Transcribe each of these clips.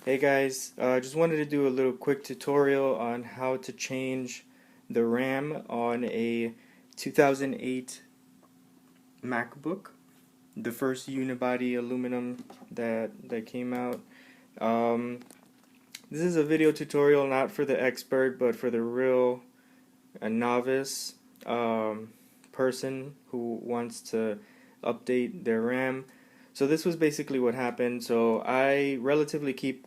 Hey guys, just wanted to do a little quick tutorial on how to change the RAM on a 2008 MacBook, the first unibody aluminum that came out. Um, this is a video tutorial not for the expert, but for the real novice person who wants to update their RAM. So this was basically what happened. So I relatively keep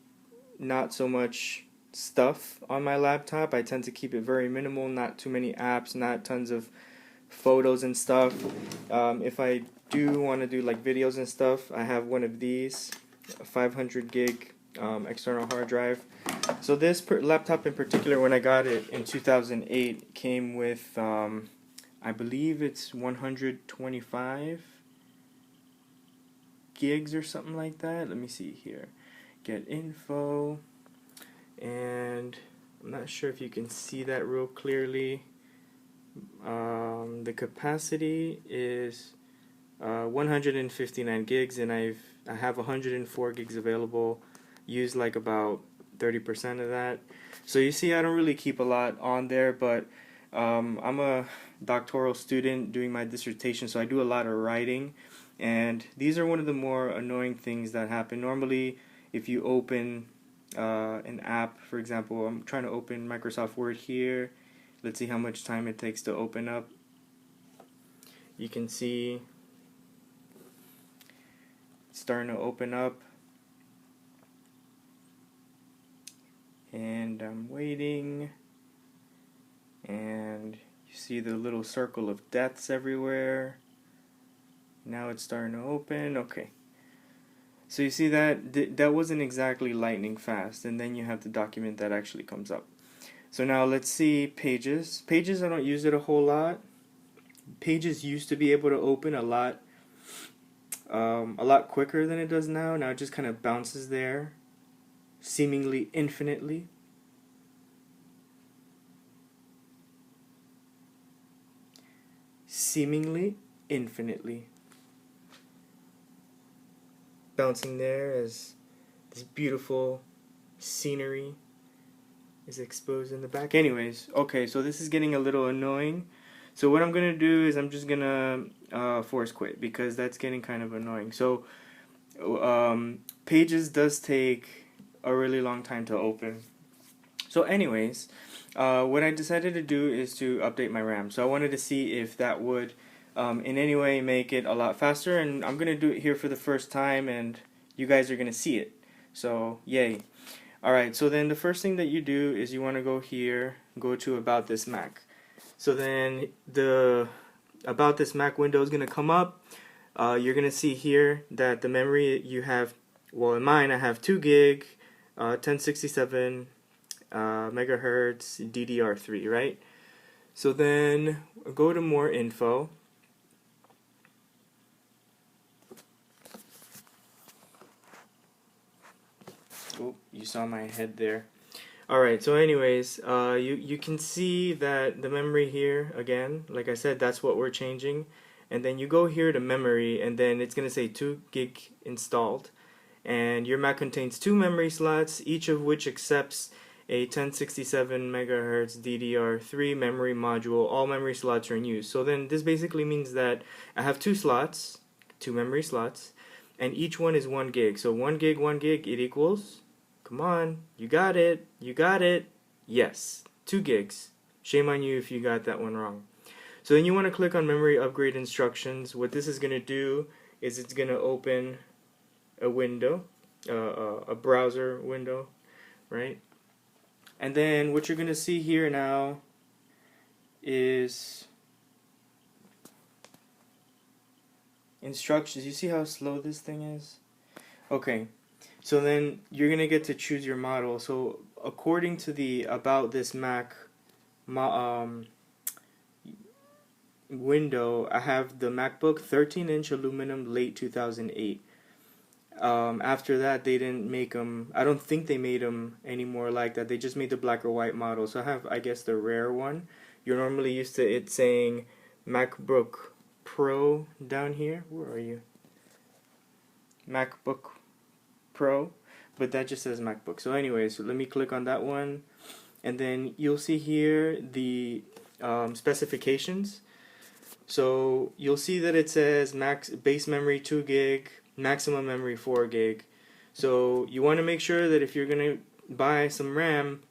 not so much stuff on my laptop. I tend to keep it very minimal, not too many apps, not tons of photos and stuff. If I do want to do like videos and stuff, I have one of these, a 500 gig external hard drive. So this laptop in particular, when I got it in 2008, came with, I believe it's 125 gigs or something like that. Let me see here. Get info, and I'm not sure if you can see that real clearly. The capacity is 159 gigs, and I have 104 gigs available. Use like about 30% of that. So you see, I don't really keep a lot on there, but I'm a doctoral student doing my dissertation, so I do a lot of writing, and these are one of the more annoying things that happen. Normally, if you open an app, for example, I'm trying to open Microsoft Word here. Let's see how much time it takes to open up. You can see it's starting to open up, and I'm waiting, and you see the little circle of deaths everywhere. Now it's starting to open. Okay. So you see that wasn't exactly lightning fast, and then you have the document that actually comes up. So now let's see Pages. Pages, I don't use it a whole lot. Pages used to be able to open a lot quicker than it does now. Now it just kind of bounces there, seemingly infinitely. Seemingly infinitely. Bouncing there as this beautiful scenery is exposed in the back. Anyways, okay, so this is getting a little annoying. So what I'm gonna do is I'm just gonna force quit, because that's getting kind of annoying. So Pages does take a really long time to open. So anyways, what I decided to do is to update my RAM. So I wanted to see if that would in any way make it a lot faster, and I'm gonna do it here for the first time, and you guys are gonna see it. So yay. Alright, so then the first thing that you do is you want to go here, go to About This Mac. So then the About This Mac window is going to come up. You're going to see here that the memory you have, well, in mine I have 2 gig, 1067 megahertz DDR3, right? So then go to More Info. Oh, you saw my head there. Alright, so anyways, you can see that the memory here, again, like I said, that's what we're changing. And then you go here to memory, and then it's going to say 2 gig installed. And your Mac contains 2 memory slots, each of which accepts a 1067 megahertz DDR3 memory module. All memory slots are in use. So then this basically means that I have 2 slots, 2 memory slots, and each one is 1 gig. So 1 gig, 1 gig, it equals, come on, you got it, you got it, yes, 2 gigs. Shame on you if you got that one wrong. So then you want to click on memory upgrade instructions. What this is going to do is it's going to open a window, a browser window, right? And then what you're going to see here now is instructions. You see how slow this thing is? Okay, so then you're going to get to choose your model. So according to the About This Mac window, I have the MacBook 13-inch aluminum, late 2008. After that, they didn't make them. I don't think they made them anymore like that. They just made the black or white model. So I have, I guess, the rare one. You're normally used to it saying MacBook Pro down here. Where are you? MacBook Pro. but that just says MacBook. So anyway, so let me click on that one, and then you'll see here the specifications. So you'll see that it says max base memory 2 gig, maximum memory 4 gig. So you want to make sure that if you're going to buy some RAM,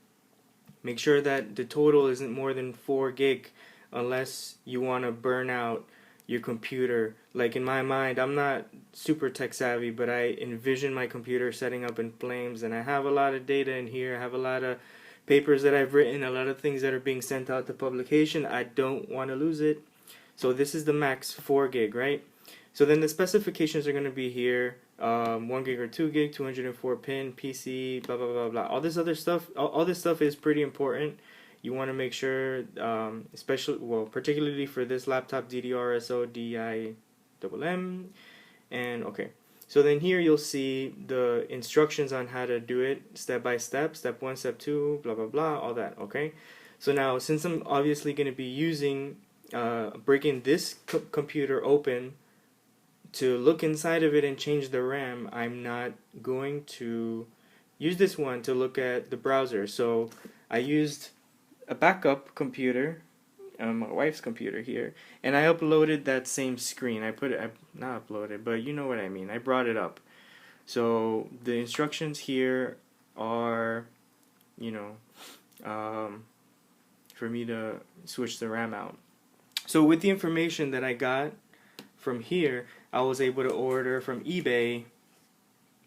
make sure that the total isn't more than 4 gig unless you want to burn out your computer. Like in my mind, I'm not super tech savvy, but I envision my computer setting up in flames, and I have a lot of data in here. I have a lot of papers that I've written, a lot of things that are being sent out to publication. I don't want to lose it. So this is the max 4 gig, right? So then the specifications are going to be here. 1 gig or 2 gig, 204 pin, PC, blah, blah, blah, blah. All this other stuff, all this stuff is pretty important. You want to make sure, particularly for this laptop, DDR-SO, DIMM, and okay. So then here you'll see the instructions on how to do it step by step, step 1, step 2, blah, blah, blah, all that, okay? So now, since I'm obviously going to be using, breaking this computer open to look inside of it and change the RAM, I'm not going to use this one to look at the browser. So I used a backup computer, my wife's computer here, and I uploaded that same screen. I not uploaded, but you know what I mean. I brought it up. So the instructions here are, for me to switch the RAM out. So with the information that I got from here, I was able to order from eBay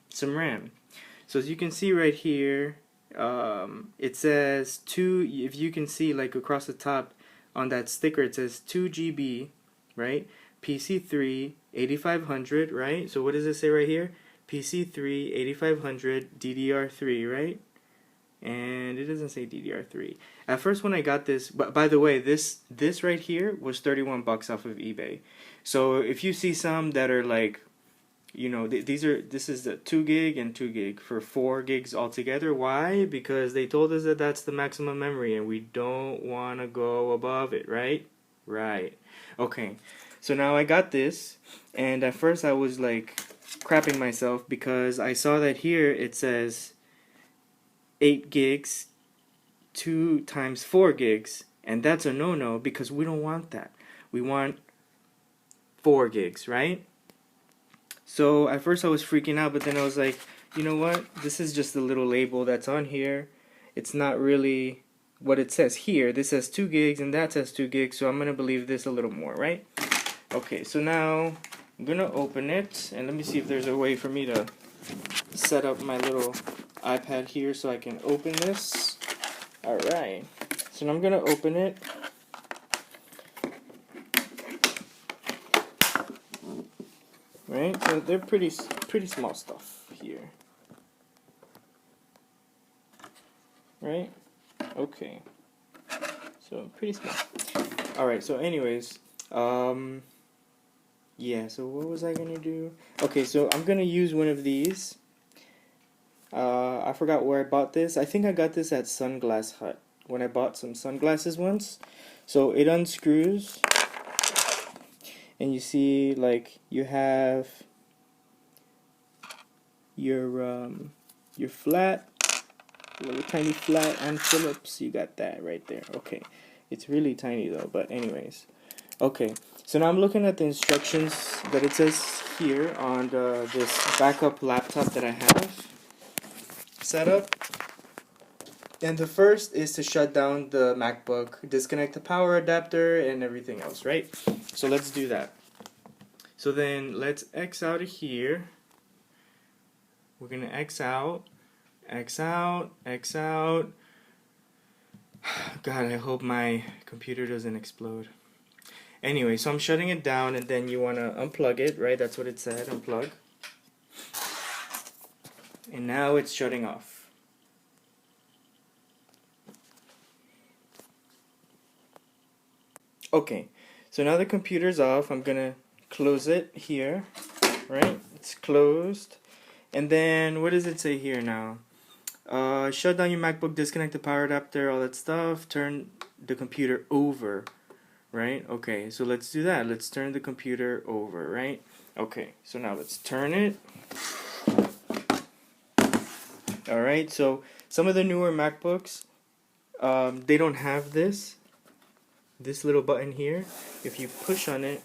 some RAM. So as you can see right here, it says if you can see like across the top on that sticker, it says 2 GB, right? PC3 8500, right? So what does it say right here? PC3 8500 DDR3, right? And it doesn't say DDR3. At first when I got this, but by the way, this right here was 31 bucks off of eBay. So if you see some that are like, this is the 2 gig and 2 gig for 4 gigs altogether. Why? Because they told us that that's the maximum memory and we don't want to go above it, right? Right. Okay. So now I got this, and at first I was like crapping myself because I saw that here it says 8 gigs 2 times 4 gigs, and that's a no-no because we don't want that. We want 4 gigs, right? So at first I was freaking out, but then I was like, you know what? This is just the little label that's on here. It's not really what it says here. This says 2 gigs and that says 2 gigs, so I'm going to believe this a little more, right? Okay, so now I'm going to open it, and let me see if there's a way for me to set up my little iPad here so I can open this. Alright, so now I'm going to open it. Right, so they're pretty small stuff here. Right? Okay. So pretty small. Alright, so anyways, yeah, so what was I gonna do? Okay, so I'm gonna use one of these. I forgot where I bought this. I think I got this at Sunglass Hut when I bought some sunglasses once. So it unscrews, and you see, like, you have your flat, little tiny flat, and Phillips. You got that right there. Okay, it's really tiny though, but anyways. Okay, so now I'm looking at the instructions that it says here on this backup laptop that I have set up. And the first is to shut down the MacBook, disconnect the power adapter, and everything else, right? So let's do that. So then let's X out of here. We're going to X out, X out, X out. God, I hope my computer doesn't explode. Anyway, so I'm shutting it down, and then you want to unplug it, right? That's what it said, unplug. And now it's shutting off. Okay, so now the computer's off. I'm gonna close it here, right? It's closed. And then what does it say here now? Shut down your MacBook, disconnect the power adapter, all that stuff. Turn the computer over, right? Okay, so let's do that. Let's turn the computer over, right? Okay, so now let's turn it. Alright, so some of the newer MacBooks, they don't have this little button here. If you push on it,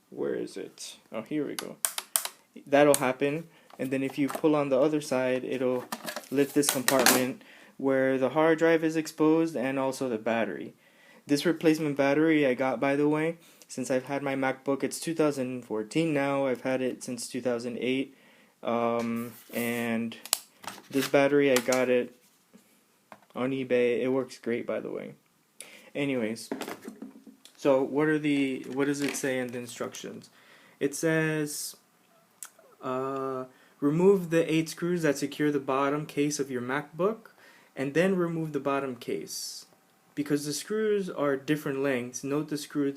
where is it? Oh, here we go. That'll happen, and then if you pull on the other side, it'll lift this compartment where the hard drive is exposed and also the battery. This replacement battery I got, by the way, since I've had my MacBook. It's 2014 now. I've had it since 2008, and this battery I got it on eBay. It works great, by the way. Anyways, so what does it say in the instructions? It says remove the 8 screws that secure the bottom case of your MacBook, and then remove the bottom case. Because the screws are different lengths, note the screw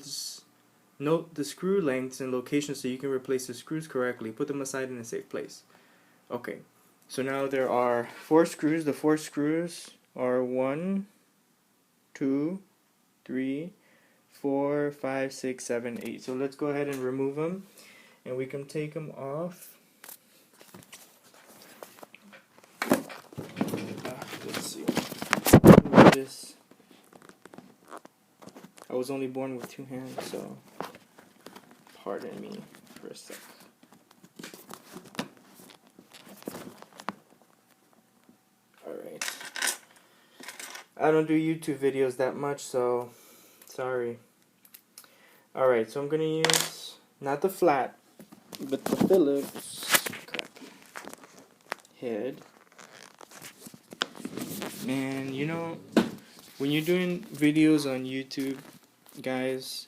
lengths and locations so you can replace the screws correctly. Put them aside in a safe place. Okay, so now there are 4 screws. The 4 screws are 1, 2, 3, 4, 5, 6, 7, 8. So let's go ahead and remove them, and we can take them off. Let's see. Remove this. I was only born with 2 hands, so pardon me for a sec. Alright. I don't do YouTube videos that much, so sorry. Alright, so I'm going to use, not the flat, but the Phillips head. And you know, when you're doing videos on YouTube, guys,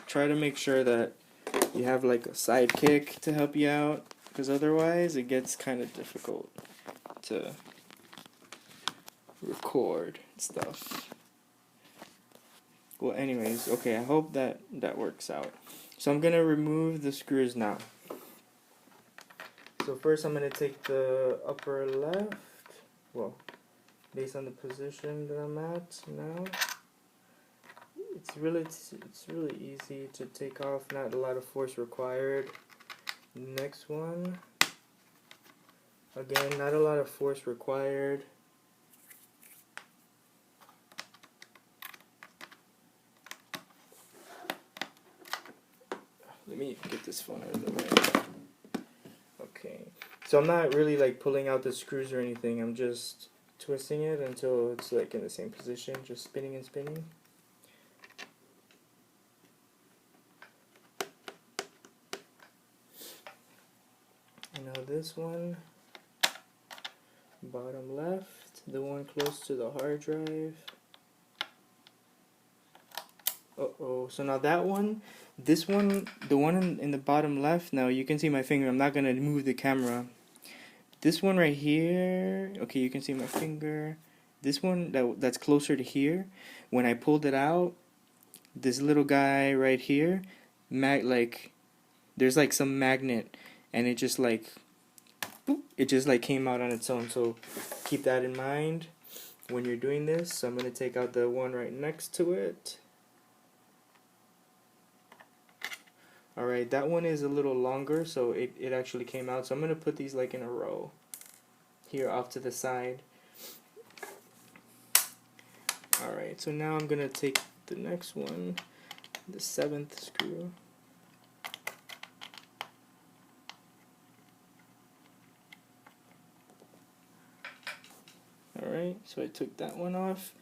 try to make sure that you have like a sidekick to help you out, because otherwise it gets kind of difficult to record stuff. Well, anyways, okay, I hope that works out. So I'm gonna remove the screws now. So first I'm gonna take the upper left, well, based on the position that I'm at now. It's really easy to take off, not a lot of force required. Next one, again, not a lot of force required. Let me get this phone out of the way. Okay, so I'm not really like pulling out the screws or anything. I'm just twisting it until it's like in the same position, just spinning and spinning. And now this one, bottom left, the one close to the hard drive. So now that one, this one, the one in the bottom left, now you can see my finger. I'm not going to move the camera. This one right here, okay, you can see my finger. This one that's closer to here, when I pulled it out, this little guy right here, there's like some magnet, and it just like, boop, it just like came out on its own. So keep that in mind when you're doing this. So I'm going to take out the one right next to it. Alright, that one is a little longer, so it actually came out. So I'm going to put these like in a row here off to the side. Alright, so now I'm going to take the next one, the 7th screw. Alright, so I took that one off.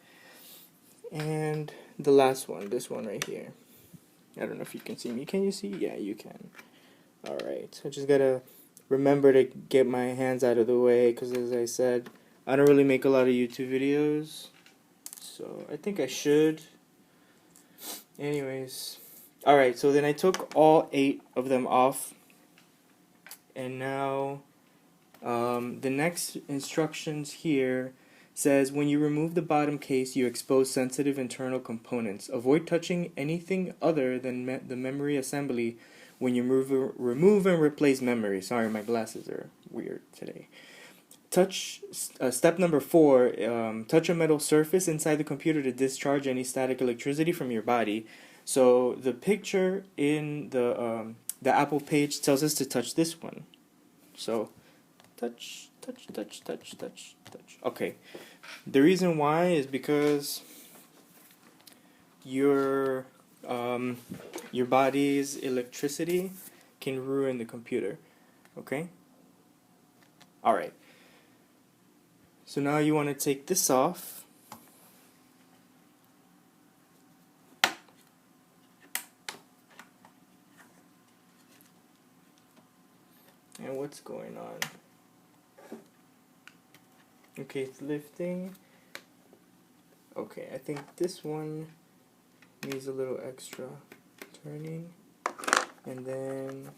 And the last one, this one right here. I don't know if you can see me. Can you see? Yeah, you can. Alright, so I just gotta remember to get my hands out of the way, because as I said, I don't really make a lot of YouTube videos, so I think I should. Anyways, alright, so then I took all 8 of them off, and now the next instructions here says, when you remove the bottom case, you expose sensitive internal components. Avoid touching anything other than the memory assembly when you remove and replace memory. Sorry, my glasses are weird today. Step number 4, touch a metal surface inside the computer to discharge any static electricity from your body. So the picture in the Apple page tells us to touch this one. So touch touch. Okay, the reason why is because your body's electricity can ruin the computer. Okay? Alright. So now you want to take this off. And what's going on? Okay, it's lifting. Okay, I think this one needs a little extra turning. And then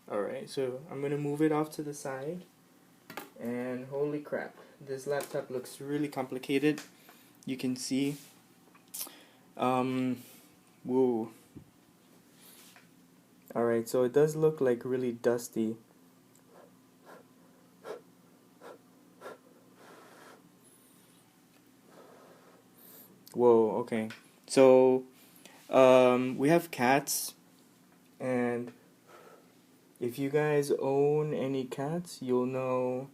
alright, so I'm gonna move it off to the side. And holy crap, this laptop looks really complicated. You can see. Whoa. Alright, so it does look like really dusty. Whoa, okay. So, we have cats, and if you guys own any cats, you'll know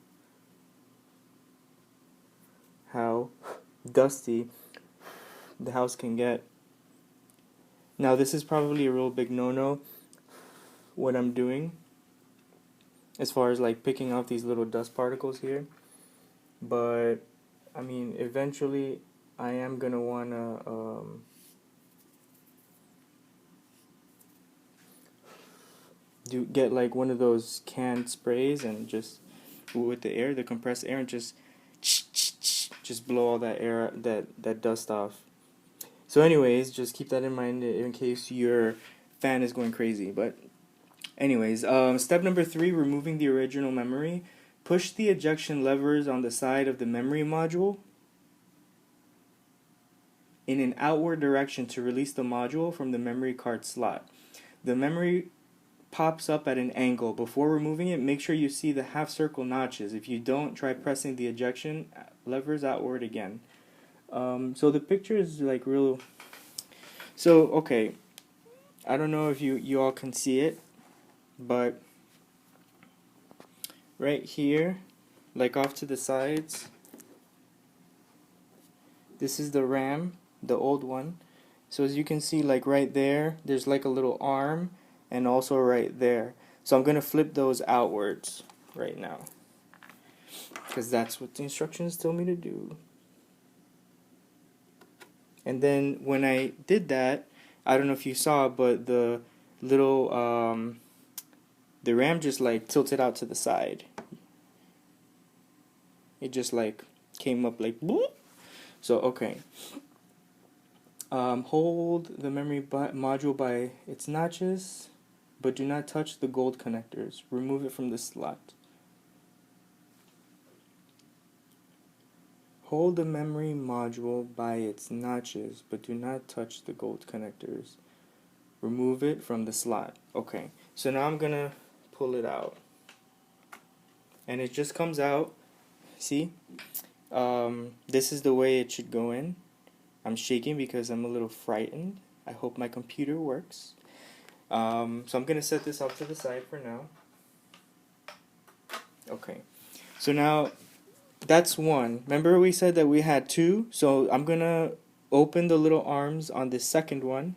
how dusty the house can get. Now, this is probably a real big no-no, what I'm doing, as far as like picking off these little dust particles here. But, I mean, eventually, I am gonna wanna, get like one of those canned sprays and just with the air, the compressed air, and just blow all that air, that dust off. So anyways, just keep that in mind in case your fan is going crazy. But anyways, step number 3, removing the original memory. Push the ejection levers on the side of the memory module in an outward direction to release the module from the memory card slot. The memory pops up at an angle. Before removing it, make sure you see the half circle notches. If you don't, try pressing the ejection levers outward again. So the picture is like real. So okay, I don't know if you all can see it, but right here, like off to the sides, this is the RAM, the old one. So as you can see, like right there, there's like a little arm, and also right there. So I'm gonna flip those outwards right now, because that's what the instructions tell me to do. And then when I did that, I don't know if you saw, but the little the RAM just like tilted out to the side. It just like came up like boop. So okay. Hold the memory module by its notches, but do not touch the gold connectors. Remove it from the slot. Hold the memory module by its notches, but do not touch the gold connectors. Remove it from the slot. Okay, so now I'm gonna pull it out. And it just comes out. See? This is the way it should go in. I'm shaking because I'm a little frightened. I hope my computer works. So I'm gonna set this off to the side for now. Okay, so now that's one. Remember we said that we had 2, so I'm gonna open the little arms on the second one.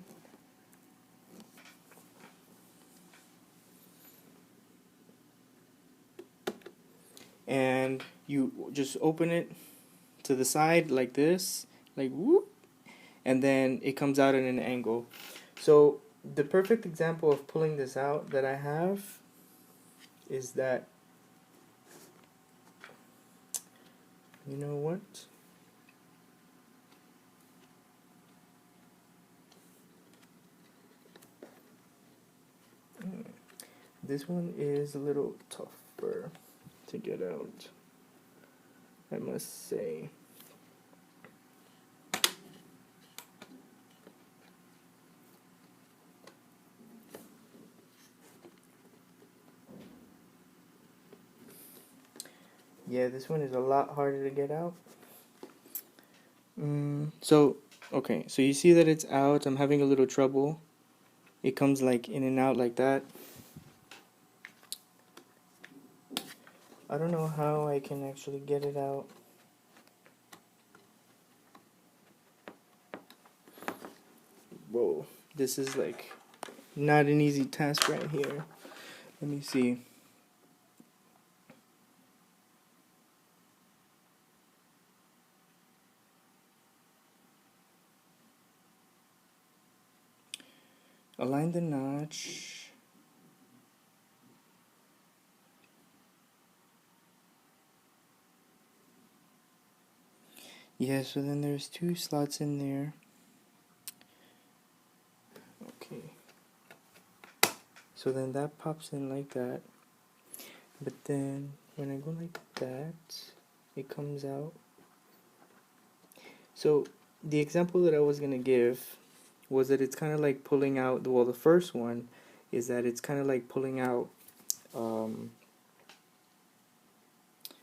And you just open it to the side like this, like whoop, and then it comes out at an angle. So the perfect example of pulling this out that I have is that, you know what? This one is a little tougher to get out, I must say. Yeah, this one is a lot harder to get out. So, okay, so you see that it's out. I'm having a little trouble it comes like in and out like that. I don't know how I can actually get it out. Whoa, this is like not an easy task right here. Let me see. Align the notch. Yeah, so then there's 2 slots in there. Okay. So then that pops in like that. But then when I go like that, it comes out. So the example that I was going to give was that it's kind of like pulling out, well, the first one is that it's kind of like pulling out,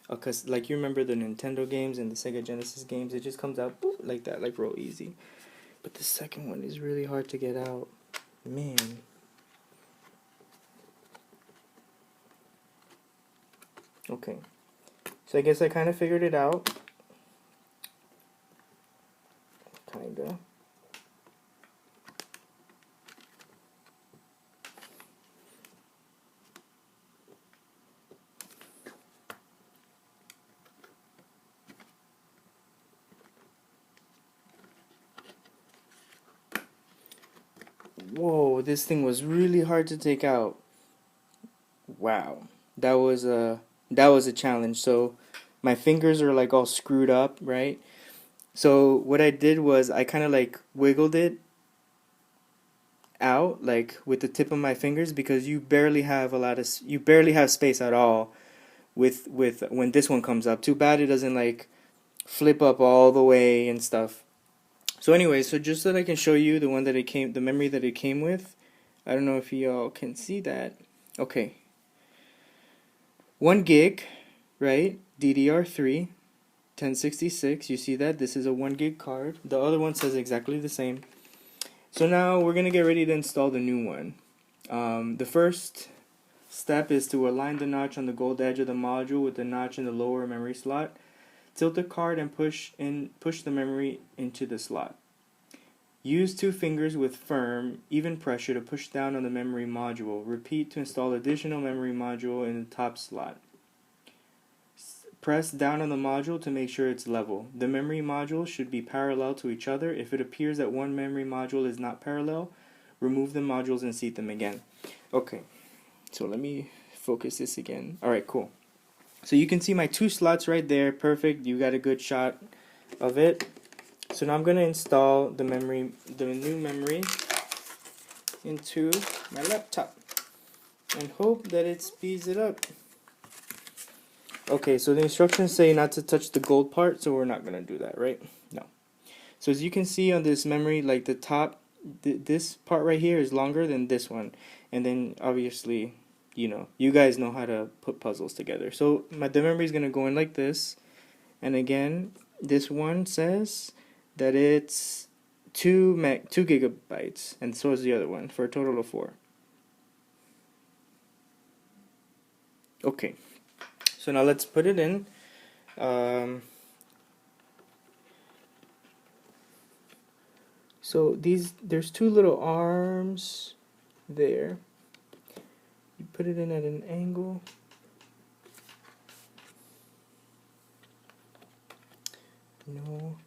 because like you remember the Nintendo games and the Sega Genesis games, it just comes out boop, like that, like real easy. But the second one is really hard to get out, man. Okay, so I guess I kind of figured it out, kinda. Whoa, this thing was really hard to take out. Wow, that was a challenge. So my fingers are like all screwed up, right? So what I did was I kind of like wiggled it out like with the tip of my fingers, because you barely have space at all with when this one comes up. Too bad it doesn't like flip up all the way and stuff. So anyway, so just so that I can show you the memory that it came with. I don't know if y'all can see that. Okay. 1 gig, right? DDR3, 1066. You see that? This is a 1 gig card. The other one says exactly the same. So now we're going to get ready to install the new one. The first step is to align the notch on the gold edge of the module with the notch in the lower memory slot. Tilt the card and push the memory into the slot. Use 2 fingers with firm, even pressure to push down on the memory module. Repeat to install additional memory module in the top slot. Press down on the module to make sure it's level. The memory modules should be parallel to each other. If it appears that one memory module is not parallel, remove the modules and seat them again. Okay, so let me focus this again. Alright, cool. So you can see my 2 slots right there. Perfect. You got a good shot of it. So now I'm going to install the new memory into my laptop and hope that it speeds it up. Okay, so the instructions say not to touch the gold part, so we're not going to do that, right? No. So as you can see on this memory, like the top, this part right here is longer than this one. And then obviously, you guys know how to put puzzles together. So the memory is going to go in like this. And again, this one says that it's 2 gigabytes, and so is the other one, for a total of 4. Okay, so now let's put it in. So there's 2 little arms there. You put it in at an angle. No.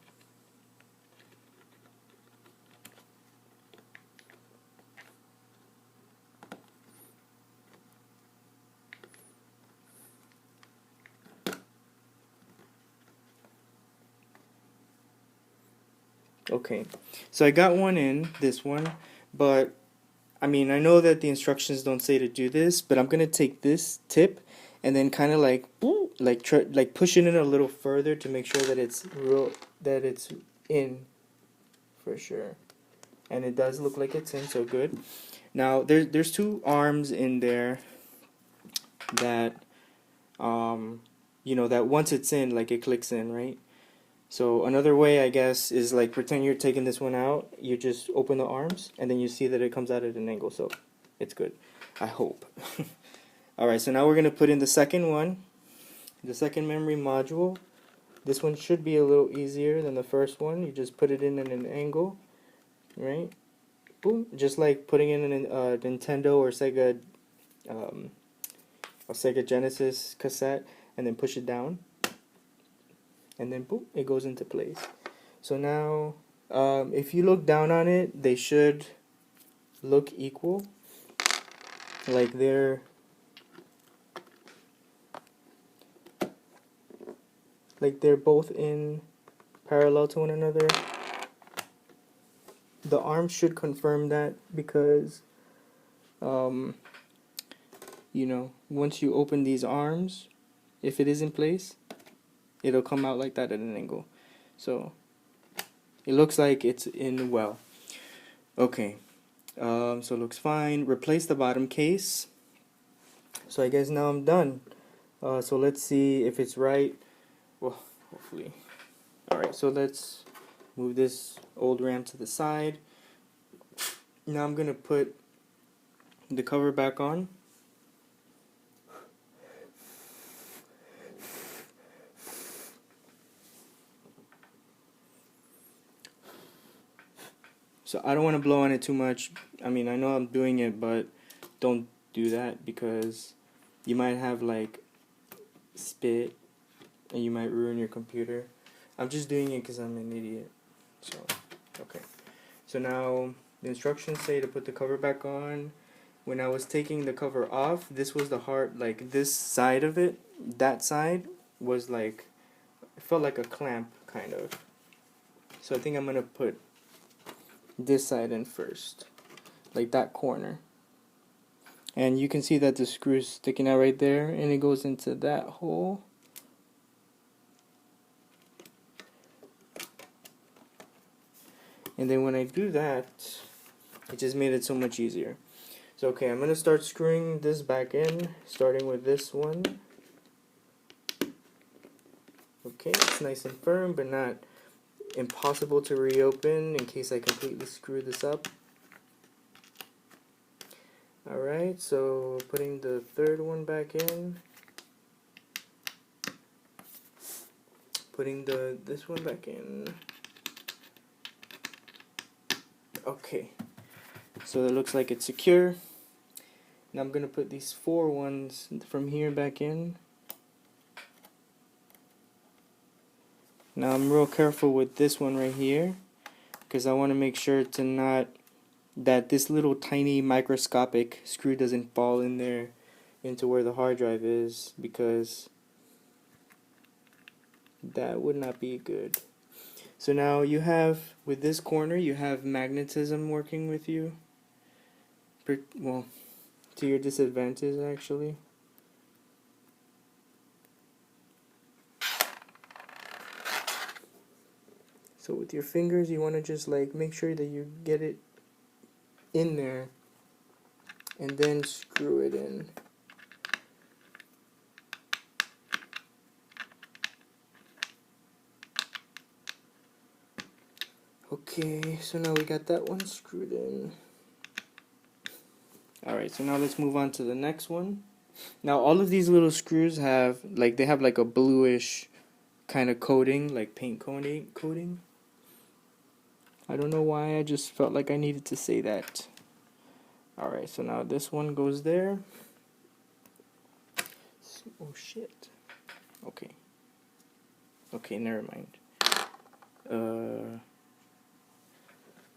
Okay, so I got one in, this one, but I mean, I know that the instructions don't say to do this, but I'm gonna take this tip and then kind of like push it in a little further to make sure that it's in for sure. And it does look like it's in, so good. Now there's 2 arms in there that that once it's in, like, it clicks in, right? So another way, I guess, is like pretend you're taking this one out. You just open the arms, and then you see that it comes out at an angle. So it's good. I hope. Alright, so now we're going to put in the second one. The second memory module. This one should be a little easier than the first one. You just put it in at an angle. Right? Boom. Just like putting in a Nintendo or Sega Genesis cassette, and then push it down. And then boom, it goes into place. So now, if you look down on it, they should look equal. Like they're both in parallel to one another. The arm should confirm that because, once you open these arms, if it is in place, it'll come out like that at an angle. So it looks like it's in well. Okay, so it looks fine. Replace the bottom case. So I guess now I'm done. So let's see if it's right. Well, hopefully. Alright, so let's move this old RAM to the side. Now I'm going to put the cover back on. So I don't want to blow on it too much. I mean, I know I'm doing it, but don't do that because you might have like spit and you might ruin your computer. I'm just doing it because I'm an idiot. So, okay. So now the instructions say to put the cover back on. When I was taking the cover off, this was the hard, like this side of it, that side was like, it felt like a clamp kind of. So I think I'm going to put this side in first, like that corner. And you can see that the screw's sticking out right there, and it goes into that hole. And then when I do that, it just made it so much easier. So okay, I'm going to start screwing this back in, starting with this one. Okay, it's nice and firm, but not impossible to reopen in case I completely screw this up. Alright, so putting the third one back in. Putting this one back in. Okay, so it looks like it's secure. Now I'm going to put these 4 ones from here back in. Now I'm real careful with this one right here because I want to make sure that this little tiny microscopic screw doesn't fall in there into where the hard drive is, because that would not be good. So now you have, with this corner, you have magnetism working with you. Well, to your disadvantage actually. So with your fingers, you want to just like make sure that you get it in there and then screw it in. Okay, so now we got that one screwed in. Alright, so now let's move on to the next one. Now all of these little screws have a bluish kind of coating, like paint coating. I don't know why, I just felt like I needed to say that. Alright, so now this one goes there. Oh shit. Okay. Okay, never mind.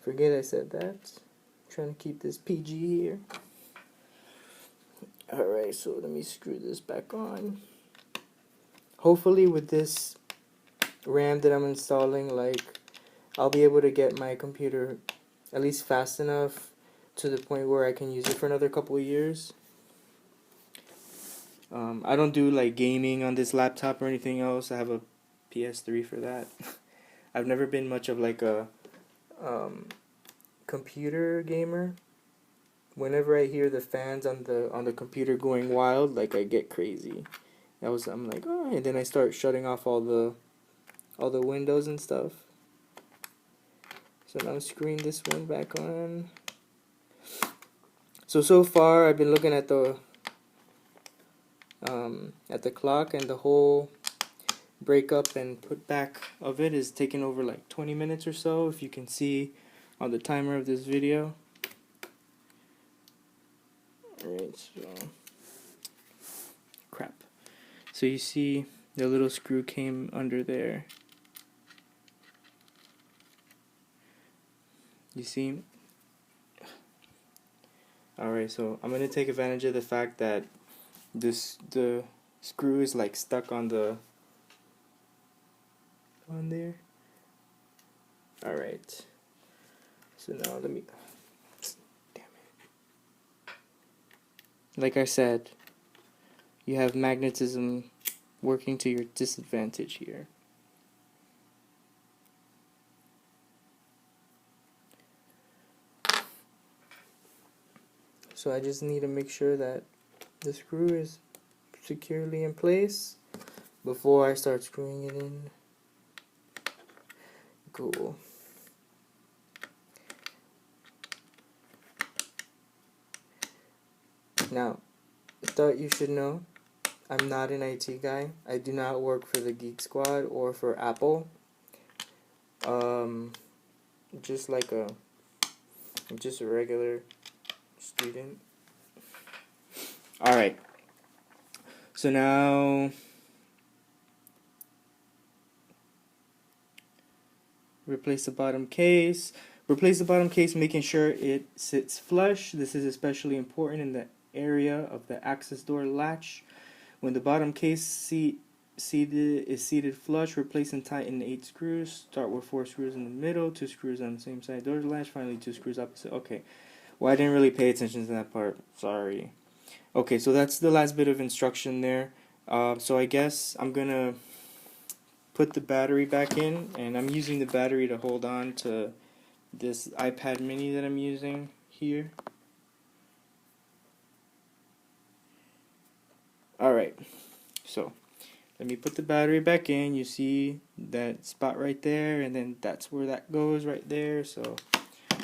Forget I said that. I'm trying to keep this PG here. Alright, so let me screw this back on. Hopefully with this RAM that I'm installing, I'll be able to get my computer at least fast enough to the point where I can use it for another couple of years. I don't do gaming on this laptop or anything else. I have a PS3 for that. I've never been much of a computer gamer. Whenever I hear the fans on the computer going wild, I get crazy. I'm like, oh, and then I start shutting off all all the windows and stuff. So now I'm screwing this one back on. So far I've been looking at the clock, and the whole breakup and put back of it is taking over like 20 minutes or so, if you can see on the timer of this video. Alright, so crap. So you see the little screw came under there. You see? Alright, so I'm gonna take advantage of the fact that the screw is like stuck on there. Alright. So now let me, damn it. Like I said, you have magnetism working to your disadvantage here. So I just need to make sure that the screw is securely in place before I start screwing it in. Cool. Now, I thought you should know, I'm not an IT guy. I do not work for the Geek Squad or for Apple. Just like I'm just a regular student. Alright. So now replace the bottom case. Replace the bottom case, making sure it sits flush. This is especially important in the area of the access door latch. When the bottom case is seated flush, replace and tighten 8 screws. Start with 4 screws in the middle, 2 screws on the same side door latch, finally 2 screws opposite. Okay. Well, I didn't really pay attention to that part. Sorry. Okay, so that's the last bit of instruction there. So I guess I'm gonna put the battery back in, and I'm using the battery to hold on to this iPad mini that I'm using here. Alright, so let me put the battery back in. You see that spot right there, and then that's where that goes right there. So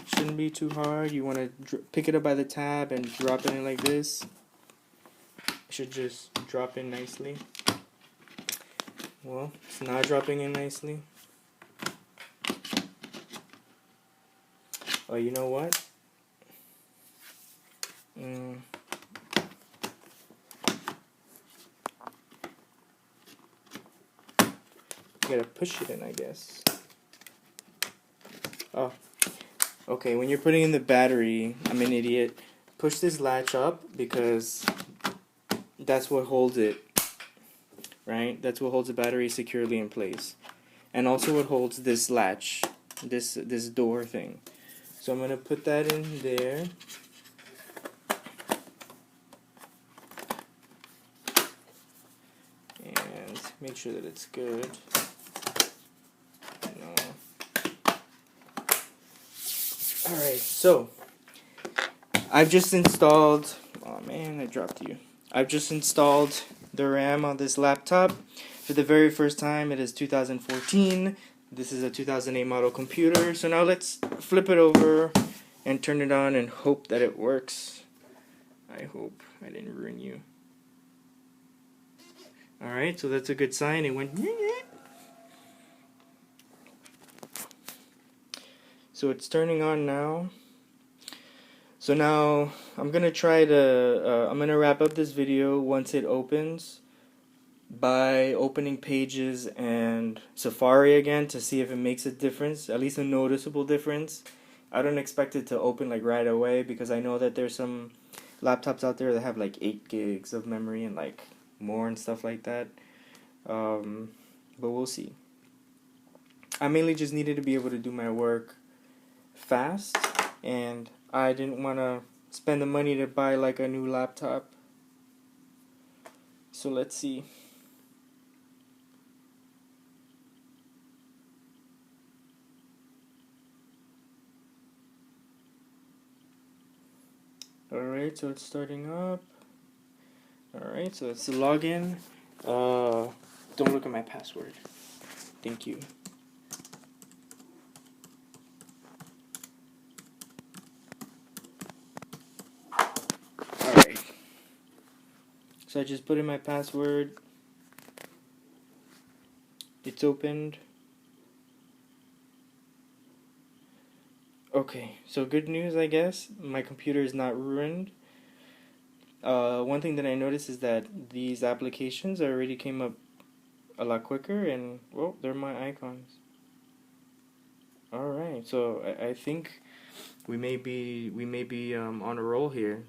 shouldn't be too hard. You want to pick it up by the tab and drop it in like this. It should just drop in nicely. Well, it's not dropping in nicely. Oh, you know what? You gotta push it in, I guess. Oh, okay. When you're putting in the battery, I'm an idiot. Push this latch up because that's what holds it, right? That's what holds the battery securely in place, and also what holds this latch, this door thing. So I'm gonna put that in there. And make sure that it's good. Alright, so I've just installed, oh man, I dropped you. I've just installed the RAM on this laptop for the very first time. It is 2014. This is a 2008 model computer. So now let's flip it over and turn it on and hope that it works. I hope I didn't ruin you. Alright, so that's a good sign. It went. So it's turning on now. So now I'm gonna try to I'm gonna wrap up this video once it opens by opening Pages and Safari again to see if it makes a difference, at least a noticeable difference. I don't expect it to open like right away because I know that there's some laptops out there that have like 8 gigs of memory and like more and stuff like that. But we'll see. I mainly just needed to be able to do my work fast, and I didn't want to spend the money to buy like a new laptop. So let's see. Alright, so it's starting up. Alright, so it's the login. Don't look at my password. Thank you. Alright. So I just put in my password. It's opened. Okay, so good news, I guess. My computer is not ruined. One thing that I noticed is that these applications already came up a lot quicker, and well, they're my icons. All right, so I think we may be on a roll here.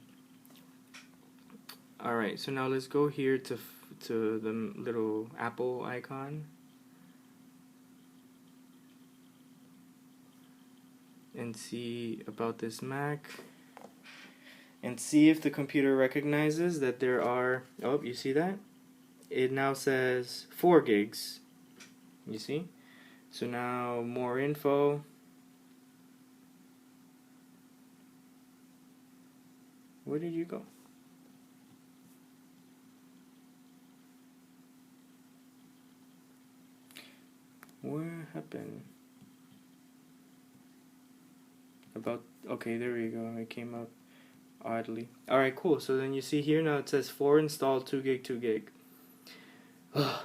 All right, so now let's go here to the little Apple icon. And see about this Mac, and see if the computer recognizes that there are, oh, you see that? It now says 4 gigs. You see? So now more info. Where did you go? What happened? About, okay, there we go. It came up oddly. Alright, cool. So then you see here now it says 4 installed, 2 gig, 2 gig.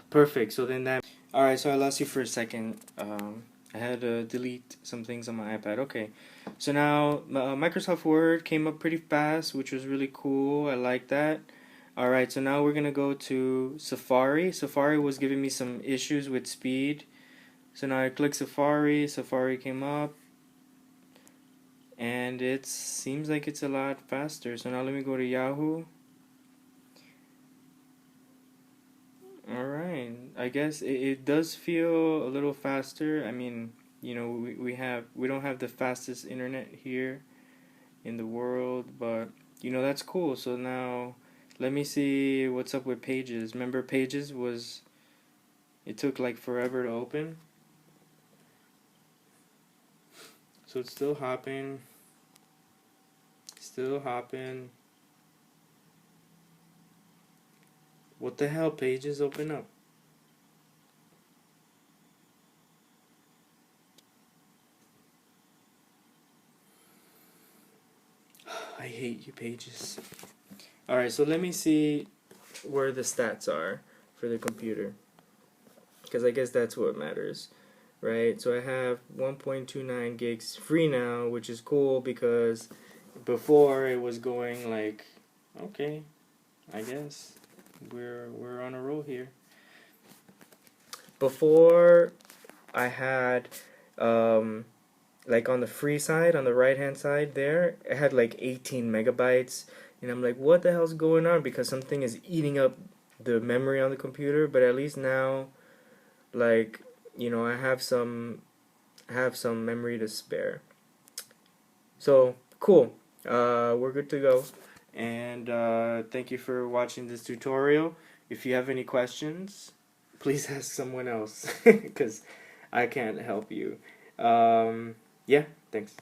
Perfect. So then that. Alright, so I lost you for a second. I had to delete some things on my iPad. Okay. So now Microsoft Word came up pretty fast, which was really cool. I like that. Alright, so now we're going to go to Safari. Safari was giving me some issues with speed. So now I click Safari. Safari came up. And it seems like it's a lot faster. So now let me go to Yahoo. Alright, I guess it does feel a little faster. I mean, you know, we don't have the fastest internet here in the world, but you know, that's cool. So now let me see what's up with Pages. Remember Pages was, it took like forever to open. So it's still hopping. Still hopping. What the hell, Pages, open up. I hate you, Pages. Alright, so let me see where the stats are for the computer, because I guess that's what matters, right? So I have 1.29 gigs free now, which is cool because before it was going like, okay, I guess we're on a roll here. Before I had like on the free side, on the right hand side there, it had like 18 megabytes, and I'm like, what the hell's going on? Because something is eating up the memory on the computer. But at least now, like, you know, I have some memory to spare. So cool. We're good to go. And thank you for watching this tutorial. If you have any questions, please ask someone else because I can't help you. Yeah, thanks.